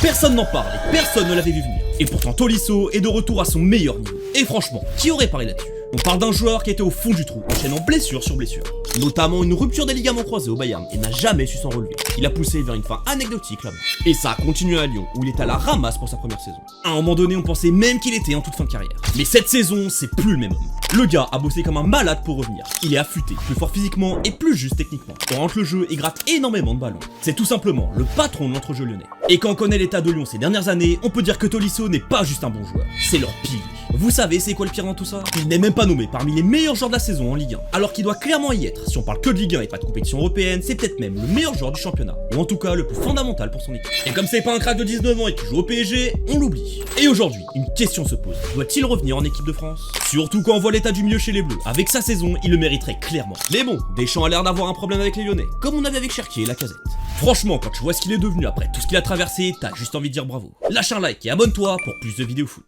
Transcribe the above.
Personne n'en parle et personne ne l'avait vu venir. Et pourtant Tolisso est de retour à son meilleur niveau. Et franchement, qui aurait parié là-dessus? On parle d'un joueur qui était au fond du trou, enchaînant blessure sur blessure. Notamment une rupture des ligaments croisés au Bayern et n'a jamais su s'en relever. Il a poussé vers une fin anecdotique là-bas. Et ça a continué à Lyon, où il est à la ramasse pour sa première saison. À un moment donné, on pensait même qu'il était en toute fin de carrière. Mais cette saison, c'est plus le même homme. Le gars a bossé comme un malade pour revenir. Il est affûté, plus fort physiquement et plus juste techniquement. On rentre le jeu et gratte énormément de ballons. C'est tout simplement le patron de l'entrejeu lyonnais. Et quand on connaît l'état de Lyon ces dernières années, on peut dire que Tolisso n'est pas juste un bon joueur, c'est leur pilier. Vous savez c'est quoi le pire dans tout ça? Il n'est même pas nommé parmi les meilleurs joueurs de la saison en Ligue 1, alors qu'il doit clairement y être. Si on parle que de Ligue 1 et pas de compétition européenne, c'est peut-être même le meilleur joueur du championnat, ou en tout cas le plus fondamental pour son équipe. Et comme c'est pas un crack de 19 ans et qu'il joue au PSG, on l'oublie. Et aujourd'hui, une question se pose, doit-il revenir en équipe de France? Surtout quand on voit l'état du milieu chez les Bleus, avec sa saison, il le mériterait clairement. Mais bon, Deschamps a l'air d'avoir un problème avec les Lyonnais, comme on avait avec Cherki et Lacazette. Franchement, quand tu vois ce qu'il est devenu après tout ce qu'il a traversé, t'as juste envie de dire bravo. Lâche un like et abonne-toi pour plus de vidéos foot.